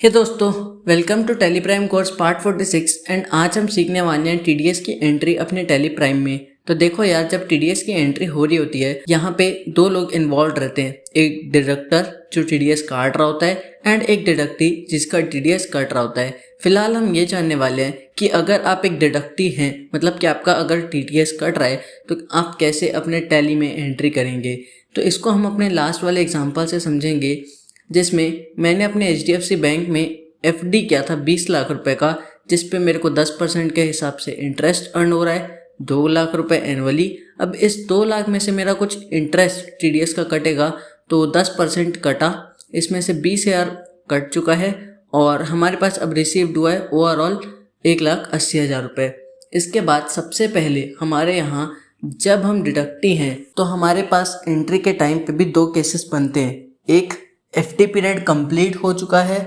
हे दोस्तों, welcome to Tally Prime course part 46 and आज हम सीखने वाले हैं टीडीएस की एंट्री अपने टेली प्राइम में। तो देखो यार, जब टीडीएस की एंट्री हो रही होती है यहाँ पे दो लोग इन्वॉल्व रहते हैं, एक डिडक्टर जो टीडीएस काट रहा होता है एंड एक डिडक्टी जिसका टीडीएस कट रहा होता है। फिलहाल हम ये जानने वाले हैं कि अगर आप एक डिडक्टी हैं, मतलब कि आपका अगर टीडीएस कट रहा है तो आप कैसे अपने टैली में एंट्री करेंगे। तो इसको हम अपने लास्ट वाले एग्जाम्पल से समझेंगे, जिसमें मैंने अपने HDFC बैंक में FD किया था 20 लाख रुपए का, जिस पे मेरे को 10% के हिसाब से इंटरेस्ट अर्न हो रहा है 2 लाख रुपए एनुअली। अब इस 2 लाख में से मेरा कुछ इंटरेस्ट TDS का कटेगा, तो 10% कटा, इसमें से 20,000 कट चुका है और हमारे पास अब रिसीव्ड हुआ है ओवरऑल 1,80,000 रुपये। इसके बाद सबसे पहले हमारे यहाँ जब हम डिडक्टी हैं तो हमारे पास एंट्री के टाइम पे भी दो केसेस बनते हैं। एक, FD पीरियड कंप्लीट हो चुका है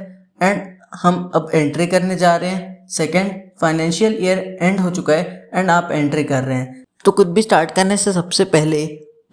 एंड हम अब एंट्री करने जा रहे हैं। सेकेंड, फाइनेंशियल ईयर एंड हो चुका है एंड आप एंट्री कर रहे हैं। तो कुछ भी स्टार्ट करने से सबसे पहले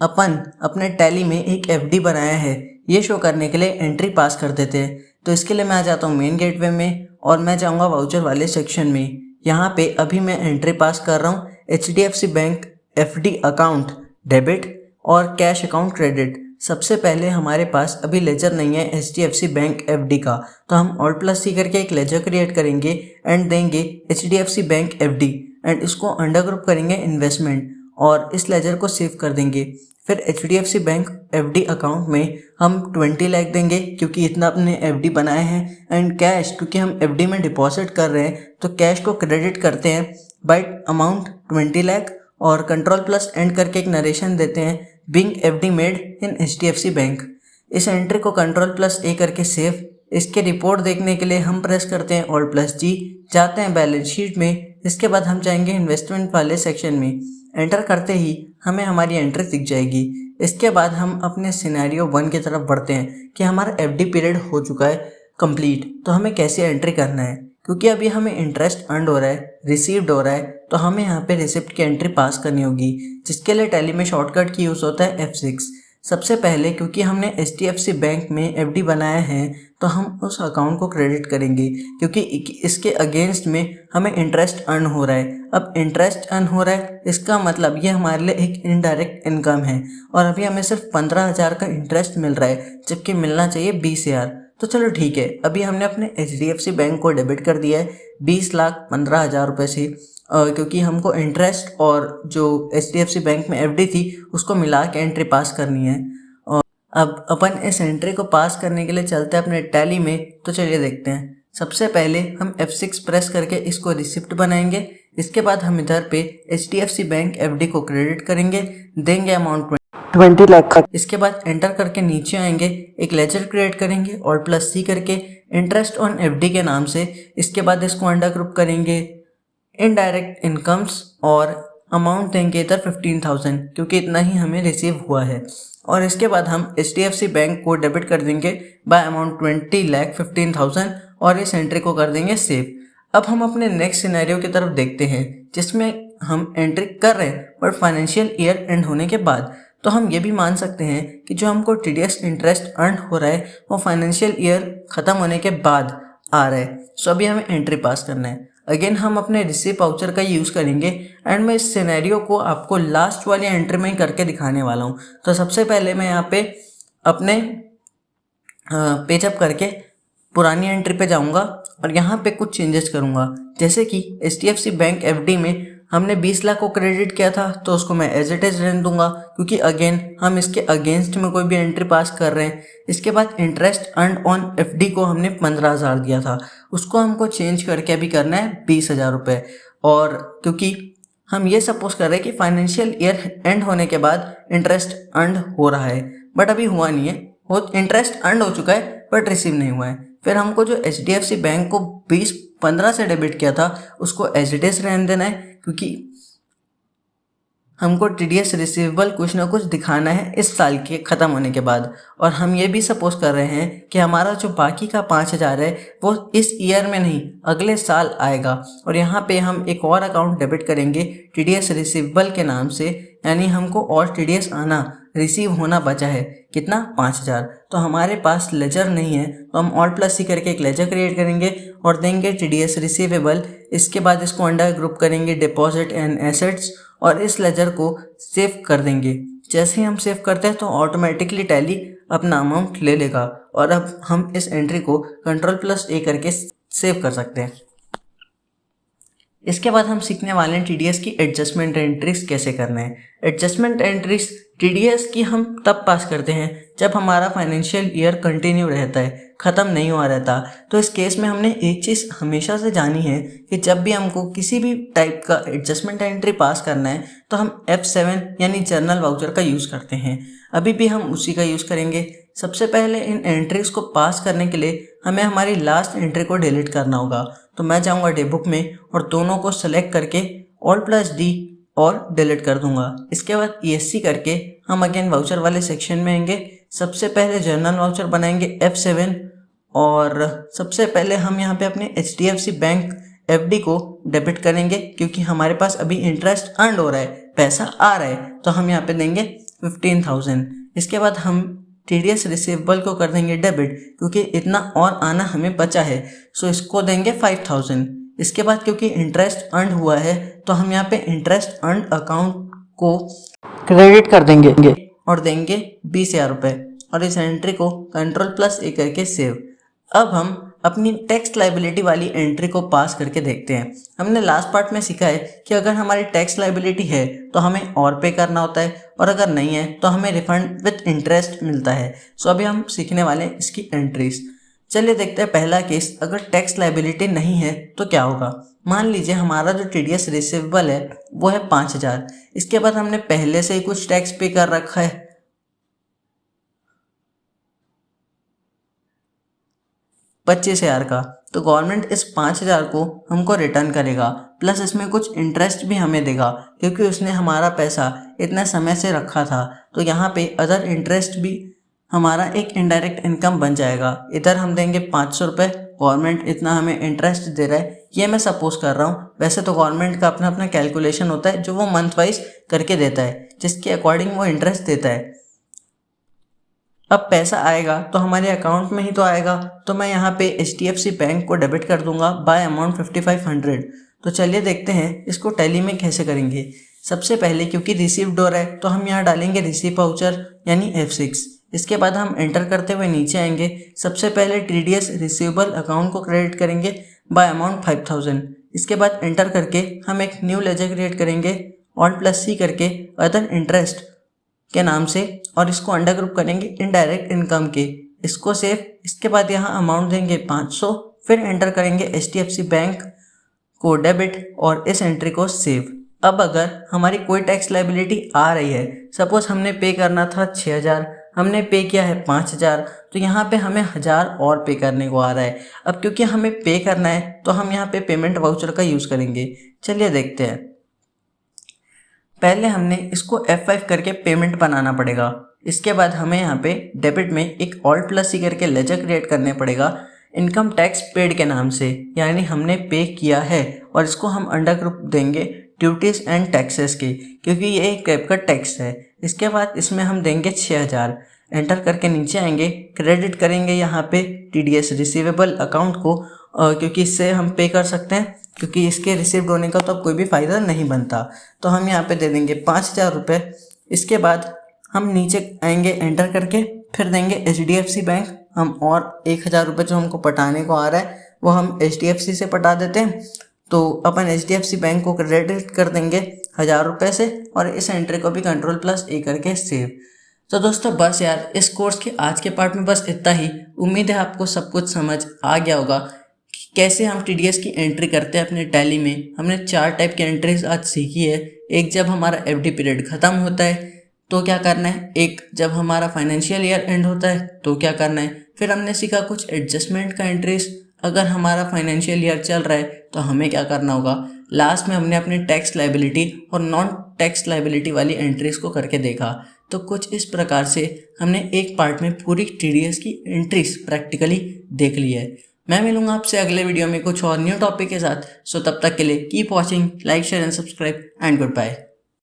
अपन अपने टैली में एक FD बनाया है, ये शो करने के लिए एंट्री पास कर देते हैं। तो इसके लिए मैं आ जाता हूँ मेन गेटवे में और मैं जाऊँगा वाउचर वाले सेक्शन में। यहाँ पे अभी मैं एंट्री पास कर रहा हूँ HDFC bank FD account debit और कैश अकाउंट क्रेडिट। सबसे पहले हमारे पास अभी लेजर नहीं है HDFC बैंक FD का, तो हम Alt+C करके एक लेजर क्रिएट करेंगे एंड देंगे HDFC बैंक FD एंड इसको अंडर ग्रुप करेंगे इन्वेस्टमेंट और इस लेजर को सेव कर देंगे। फिर HDFC बैंक FD अकाउंट में हम 20 लाख देंगे क्योंकि इतना अपने FD बनाए हैं एंड कैश, क्योंकि हम FD में डिपॉजिट कर रहे हैं तो कैश को क्रेडिट करते हैं बाय अमाउंट 20 लाख और Ctrl+End करके एक नरेशन देते हैं, being FD made in HDFC bank. इस एंट्री को Ctrl+A करके सेव। इसके रिपोर्ट देखने के लिए हम प्रेस करते हैं Alt+G, जाते हैं बैलेंस शीट में। इसके बाद हम जाएंगे इन्वेस्टमेंट वाले सेक्शन में। एंटर करते ही हमें हमारी एंट्री दिख जाएगी। इसके बाद हम अपने सिनेरियो 1 की तरफ बढ़ते हैं कि हमारा FD पीरियड हो चुका है कंप्लीट, तो हमें कैसे एंट्री करना है। क्योंकि अभी हमें इंटरेस्ट अर्न हो रहा है, रिसीव्ड हो रहा है, तो हमें यहाँ पे रिसिप्ट की एंट्री पास करनी होगी, जिसके लिए टैली में शॉर्टकट की यूज़ होता है F6। सबसे पहले क्योंकि हमने HDFC बैंक में FD बनाया है तो हम उस अकाउंट को क्रेडिट करेंगे क्योंकि इसके अगेंस्ट में हमें इंटरेस्ट अर्न हो रहा है। अब इंटरेस्ट अर्न हो रहा है इसका मतलब ये हमारे लिए एक इनडायरेक्ट इनकम है और अभी हमें सिर्फ 15,000 का इंटरेस्ट मिल रहा है जबकि मिलना चाहिए 20,000। तो चलो ठीक है, अभी हमने अपने HDFC बैंक को डेबिट कर दिया है 20,15,000 रुपये से, क्योंकि हमको इंटरेस्ट और जो HDFC बैंक में FD थी उसको मिला के एंट्री पास करनी है। और अब अपन इस एंट्री को पास करने के लिए चलते हैं अपने टैली में। तो चलिए देखते हैं। सबसे पहले हम F6 प्रेस करके इसको रिसिप्ट बनाएंगे। इसके बाद हम इधर पे HDFC बैंक FD को क्रेडिट करेंगे, देंगे अमाउंट 20 लाख का। इसके बाद एंटर करके नीचे आएंगे, एक लेजर क्रिएट करेंगे Alt+C करके इंटरेस्ट ऑन FD के नाम से। इसके बाद इसको अंडर ग्रुप करेंगे इनडायरेक्ट इनकम्स और अमाउंट देंगे इधर 15,000 क्योंकि इतना ही हमें रिसीव हुआ है। और इसके बाद हम HDFC बैंक को डेबिट कर देंगे बाय अमाउंट 20,15,000 और इस एंट्री को कर देंगे सेव। अब हम अपने नेक्स्ट सिनेरियो की तरफ देखते हैं जिसमें हम एंट्री कर रहे हैं बट फाइनेंशियल ईयर एंड होने के बाद। तो हम ये भी मान सकते हैं कि जो हमको TDS इंटरेस्ट अर्न हो रहा है वो फाइनेंशियल ईयर ख़त्म होने के बाद आ रहा है। सो अभी हमें एंट्री पास करना है। अगेन हम अपने रिसीव वाउचर का यूज़ करेंगे एंड मैं इस सिनेरियो को आपको लास्ट वाली एंट्री में ही करके दिखाने वाला हूँ। तो सबसे पहले मैं यहाँ पे अपने पेज अप करके पुरानी एंट्री पे जाऊँगा और यहाँ पे कुछ चेंजेस करूँगा। जैसे कि HDFC बैंक FD में हमने 20 लाख को क्रेडिट किया था तो उसको मैं एज इट इज रहने दूंगा क्योंकि अगेन हम इसके अगेंस्ट में कोई भी एंट्री पास कर रहे हैं। इसके बाद इंटरेस्ट अर्न ऑन FD को हमने 15,000 दिया था, उसको हमको चेंज करके अभी करना है 20,000 रुपये। और क्योंकि हम ये सपोज कर रहे हैं कि फाइनेंशियल ईयर एंड होने के बाद इंटरेस्ट अर्न हो रहा है बट अभी हुआ नहीं है, इंटरेस्ट अर्न हो चुका है बट रिसीव नहीं हुआ है। फिर हमको जो HDFC बैंक को 2015 से डेबिट किया था उसको एज इट इज रहने देना है क्योंकि हमको टीडीएस रिसीवेबल कुछ ना कुछ दिखाना है इस साल के ख़त्म होने के बाद, और हम ये भी सपोज कर रहे हैं कि हमारा जो बाकी का 5,000 है वो इस ईयर में नहीं अगले साल आएगा। और यहाँ पे हम एक और अकाउंट डेबिट करेंगे टीडीएस रिसीवेबल के नाम से, यानी हमको और टीडीएस आना रिसीव होना बचा है कितना 5,000। तो हमारे पास लेजर नहीं है तो हम Alt+C करके एक लेजर क्रिएट करेंगे और देंगे टीडीएस रिसीवेबल। इसके बाद इसको अंडर ग्रुप करेंगे डिपॉजिट एंड एसेट्स और इस लेजर को सेव कर देंगे। जैसे ही हम सेव करते हैं तो ऑटोमेटिकली टैली अपना अमाउंट ले लेगा और अब हम इस एंट्री को Ctrl+A करके सेव कर सकते हैं। इसके बाद हम सीखने वाले हैं टीडीएस की एडजस्टमेंट एंट्रीज कैसे करना है। एडजस्टमेंट एंट्रीज टीडीएस की हम तब पास करते हैं जब हमारा फाइनेंशियल ईयर कंटिन्यू रहता है, ख़त्म नहीं हुआ रहता। तो इस केस में हमने एक चीज़ हमेशा से जानी है कि जब भी हमको किसी भी टाइप का एडजस्टमेंट एंट्री पास करना है तो हम F7 यानी जर्नल वाउचर का यूज़ करते हैं। अभी भी हम उसी का यूज़ करेंगे। सबसे पहले इन एंट्रीज़ को पास करने के लिए हमें हमारी लास्ट एंट्री को डिलीट करना होगा। तो मैं जाऊँगा डेबुक में और दोनों को सेलेक्ट करके Alt+D और डिलीट कर दूंगा। इसके बाद ESC करके हम अगेन वाउचर वाले सेक्शन में आएंगे। सबसे पहले जर्नल वाउचर बनाएंगे F7 और सबसे पहले हम यहाँ पे अपने HDFC बैंक FD को डेबिट करेंगे क्योंकि हमारे पास अभी इंटरेस्ट अर्न हो रहा है, पैसा आ रहा है, तो हम यहाँ पे देंगे 15,000। इसके बाद हम टीडीएस रिसीवेबल को कर देंगे डेबिट क्योंकि इतना और आना हमें बचा है, सो इसको देंगे 5,000। इसके बाद क्योंकि इंटरेस्ट अर्न हुआ है तो हम यहाँ पे इंटरेस्ट अर्न अकाउंट को क्रेडिट कर देंगे और देंगे 20,000 रुपये और इस एंट्री को Ctrl+A करके सेव। अब हम अपनी टैक्स लाइबिलिटी वाली एंट्री को पास करके देखते हैं। हमने लास्ट पार्ट में सीखा है कि अगर हमारी टैक्स लाइबिलिटी है तो हमें और पे करना होता है और अगर नहीं है तो हमें रिफंड विथ इंटरेस्ट मिलता है। सो अभी हम सीखने वाले हैं इसकी एंट्रीज। चलिए देखते हैं पहला केस, अगर टैक्स लाइबिलिटी नहीं है तो क्या होगा। मान लीजिए हमारा जो टीडीएस रिसीवेबल है वो है 5,000। इसके बाद हमने पहले से ही कुछ टैक्स पे कर रखा है 25,000 का, तो गवर्नमेंट इस 5,000 को हमको रिटर्न करेगा, प्लस इसमें कुछ इंटरेस्ट भी हमें देगा क्योंकि उसने हमारा पैसा इतने समय से रखा था। तो यहाँ पे अदर इंटरेस्ट भी हमारा एक इनडायरेक्ट इनकम बन जाएगा। इधर हम देंगे 500 रुपये, गवर्नमेंट इतना हमें इंटरेस्ट दे रहा है, ये मैं सपोज कर रहा हूँ। वैसे तो गवर्नमेंट का अपना अपना कैलकुलेशन होता है जो वो मंथ वाइज करके देता है, जिसके अकॉर्डिंग वो इंटरेस्ट देता है। अब पैसा आएगा तो हमारे अकाउंट में ही तो आएगा, तो मैं यहाँ पे HDFC बैंक को डेबिट कर दूंगा बाय अमाउंट 5,500। तो चलिए देखते हैं इसको टैली में कैसे करेंगे। सबसे पहले क्योंकि रिसीव्ड हो रहा है तो हम यहाँ डालेंगे रिसीव वाउचर यानी F6। इसके बाद हम एंटर करते हुए नीचे आएंगे। सबसे पहले TDS रिसीवेबल अकाउंट को क्रेडिट करेंगे बाय अमाउंट 5,000। इसके बाद एंटर करके हम एक न्यू लेजर क्रिएट करेंगे Alt+C करके अदर इंटरेस्ट के नाम से और इसको अंडर ग्रुप करेंगे इनडायरेक्ट इनकम के, इसको सेव। इसके बाद यहाँ अमाउंट देंगे 500, फिर एंटर करेंगे HDFC बैंक को डेबिट और इस एंट्री को सेव। अब अगर हमारी कोई टैक्स लाइबिलिटी आ रही है, सपोज हमने पे करना था 6,000, हमने पे किया है 5,000, तो यहाँ पे हमें 1,000 और पे करने को आ रहा है। अब क्योंकि हमें पे करना है तो हम यहाँ पे पेमेंट वाउचर का यूज़ करेंगे। चलिए देखते हैं। पहले हमने इसको F5 करके पेमेंट बनाना पड़ेगा। इसके बाद हमें यहाँ पे डेबिट में एक Alt+C करके लेजर क्रिएट करने पड़ेगा इनकम टैक्स पेड के नाम से, यानी हमने पे किया है, और इसको हम अंडर ग्रुप देंगे ड्यूटीज़ एंड टैक्सेस के क्योंकि ये एक टाइप का टैक्स है। इसके बाद इसमें हम देंगे 6,000। एंटर करके नीचे आएंगे, क्रेडिट करेंगे यहाँ पे TDS रिसीवेबल अकाउंट को क्योंकि इससे हम पे कर सकते हैं, क्योंकि इसके रिसीव्ड होने का तो अब कोई भी फ़ायदा नहीं बनता। तो हम यहाँ पे दे देंगे 5,000 रुपये। इसके बाद हम नीचे आएंगे एंटर करके, फिर देंगे HDFC बैंक। हम और 1,000 रुपये जो हमको पटाने को आ रहा है वो हम HDFC से पटा देते हैं, तो अपन HDFC बैंक को क्रेडिट कर देंगे 1,000 रुपये से और इस एंट्री को भी Ctrl+A करके सेव। तो दोस्तों बस यार, इस कोर्स के आज के पार्ट में बस इतना ही। उम्मीद है आपको सब कुछ समझ आ गया होगा कि कैसे हम TDS की एंट्री करते हैं अपने टैली में। हमने 4 टाइप की एंट्रीज आज सीखी है। एक, जब हमारा FD पीरियड ख़त्म होता है तो क्या करना है। एक, जब हमारा फाइनेंशियल ईयर एंड होता है तो क्या करना है। फिर हमने सीखा कुछ एडजस्टमेंट का एंट्रीज, अगर हमारा फाइनेंशियल ईयर चल रहा है तो हमें क्या करना होगा। लास्ट में हमने अपनी टैक्स लायबिलिटी और नॉन टैक्स लायबिलिटी वाली एंट्रीज को करके देखा। तो कुछ इस प्रकार से हमने एक पार्ट में पूरी टीडीएस की एंट्रीज प्रैक्टिकली देख ली है। मैं मिलूंगा आपसे अगले वीडियो में कुछ और न्यू टॉपिक के साथ। सो तब तक के लिए keep watching, like, share and subscribe and good bye.